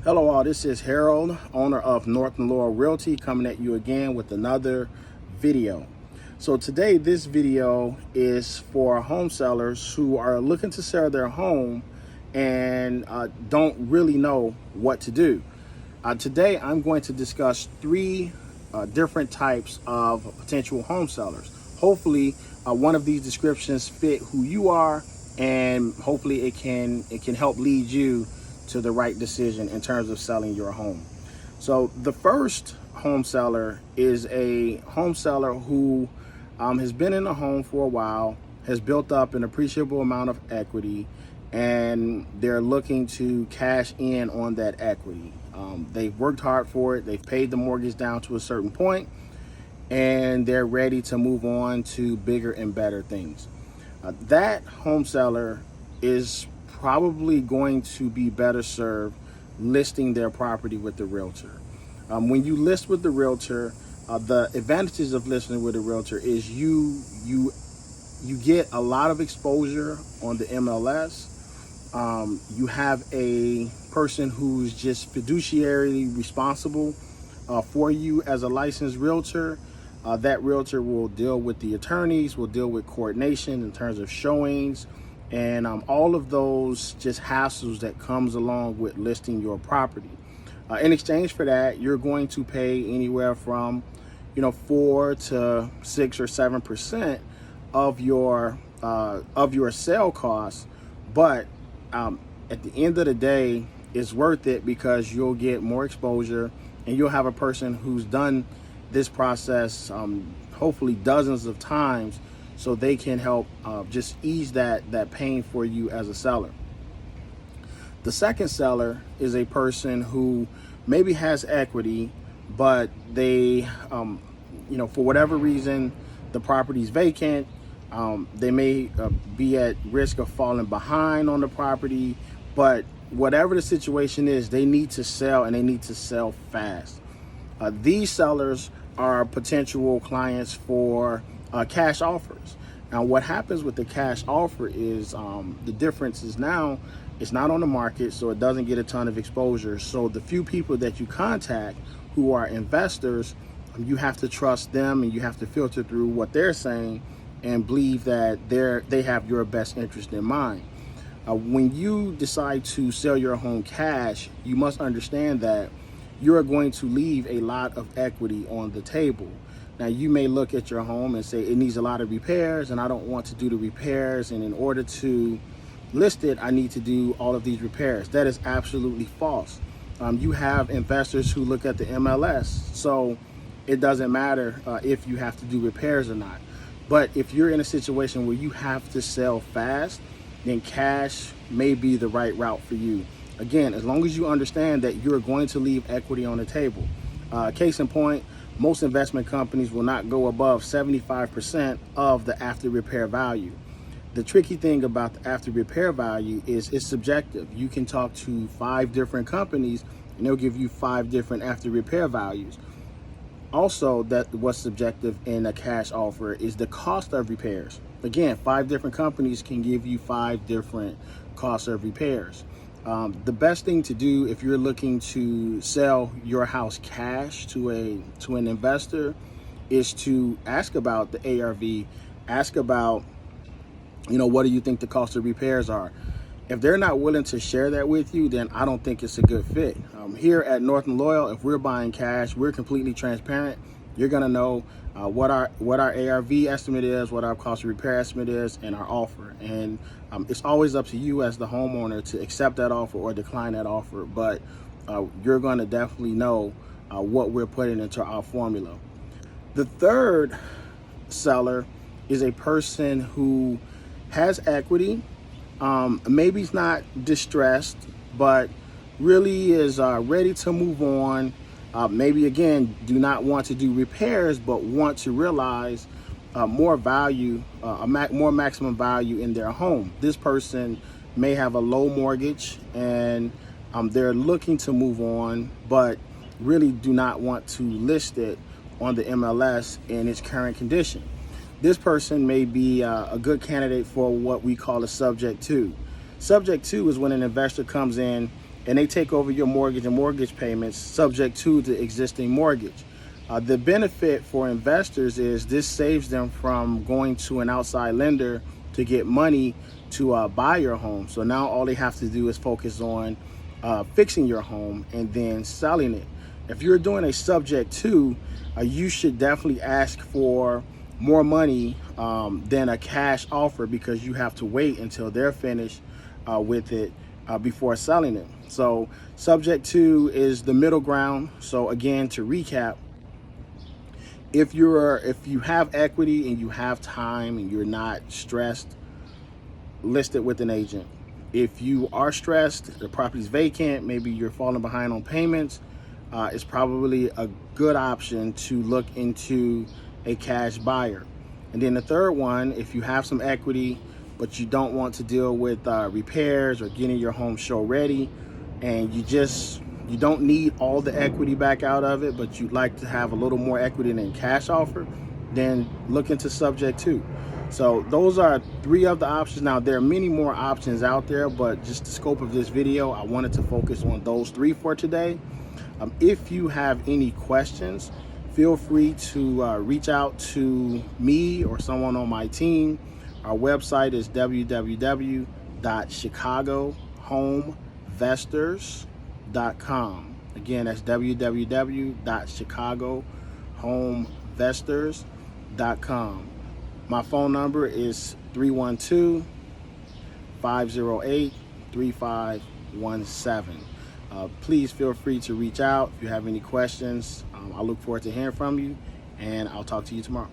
Hello all, this is Harold, owner of Norton Laurel Realty, coming at you again with another video. So today this video is for home sellers who are looking to sell their home and don't really know what to do. Today I'm going to discuss three different types of potential home sellers. Hopefully one of these descriptions fit who you are, and hopefully it can help lead you to the right decision in terms of selling your home. So the first home seller is a home seller who has been in a home for a while, has built up an appreciable amount of equity, and they're looking to cash in on that equity. They've worked hard for it, they've paid the mortgage down to a certain point, and they're ready to move on to bigger and better things. That home seller is probably going to be better served listing their property with the realtor. When you list with the realtor, the advantages of listing with a realtor is you get a lot of exposure on the MLS. You have a person who's just fiduciarily responsible for you as a licensed realtor. That realtor will deal with the attorneys, will deal with coordination in terms of showings, and all of those just hassles that comes along with listing your property. In exchange for that, you're going to pay anywhere from 4 to 6 or 7% of your sale costs, but at the end of the day, it's worth it because you'll get more exposure and you'll have a person who's done this process hopefully dozens of times, so they can help just ease that pain for you as a seller. The second seller is a person who maybe has equity, but they for whatever reason the property's vacant. They may be at risk of falling behind on the property, but whatever the situation is, they need to sell, and they need to sell fast. These sellers are potential clients for cash offers. Now, what happens with the cash offer is the difference is now it's not on the market, so it doesn't get a ton of exposure. So the few people that you contact who are investors, you have to trust them, and you have to filter through what they're saying and believe that they have your best interest in mind. When you decide to sell your home cash, you must understand that you're going to leave a lot of equity on the table. Now, you may look at your home and say it needs a lot of repairs, and I don't want to do the repairs, and in order to list it, I need to do all of these repairs. That is absolutely false. You have investors who look at the MLS, so it doesn't matter if you have to do repairs or not. But if you're in a situation where you have to sell fast, then cash may be the right route for you. Again, as long as you understand that you're going to leave equity on the table. Case in point, most investment companies will not go above 75% of the after repair value. The tricky thing about the after repair value is it's subjective. You can talk to 5 different companies and they'll give you 5 different after repair values. Also, that what's subjective in a cash offer is the cost of repairs. Again, 5 different companies can give you 5 different costs of repairs. The best thing to do if you're looking to sell your house cash to an investor is to ask about the ARV, ask about, what do you think the cost of repairs are? If they're not willing to share that with you, then I don't think it's a good fit. Here at Norton Laurel, if we're buying cash, we're completely transparent. You're gonna know what our ARV estimate is, what our cost of repair estimate is, and our offer. And it's always up to you as the homeowner to accept that offer or decline that offer. But you're gonna definitely know what we're putting into our formula. The third seller is a person who has equity. Maybe he's not distressed, but really is ready to move on. Maybe again, do not want to do repairs, but want to realize more value, more maximum value in their home. This person may have a low mortgage and they're looking to move on, but really do not want to list it on the MLS in its current condition. This person may be a good candidate for what we call a subject to. Subject to is when an investor comes in and they take over your mortgage and mortgage payments subject to the existing mortgage. The benefit for investors is this saves them from going to an outside lender to get money to buy your home. So now all they have to do is focus on fixing your home and then selling it. If you're doing a subject to, you should definitely ask for more money than a cash offer, because you have to wait until they're finished with it before selling it. So subject to is the middle ground. So again, to recap, if you have equity and you have time and you're not stressed, list it with an agent. If you are stressed, the property's vacant, maybe you're falling behind on payments, it's probably a good option to look into a cash buyer. And then the third one, if you have some equity but you don't want to deal with repairs or getting your home show ready, and you don't need all the equity back out of it, but you'd like to have a little more equity than cash offer, then look into subject to. So those are 3 of the options. Now there are many more options out there, but just the scope of this video, I wanted to focus on those 3 for today. If you have any questions, feel free to reach out to me or someone on my team. Our website is www.chicagohomevestors.com. Again, that's www.chicagohomevestors.com. My phone number is 312-508-3517. Please feel free to reach out if you have any questions. I look forward to hearing from you, and I'll talk to you tomorrow.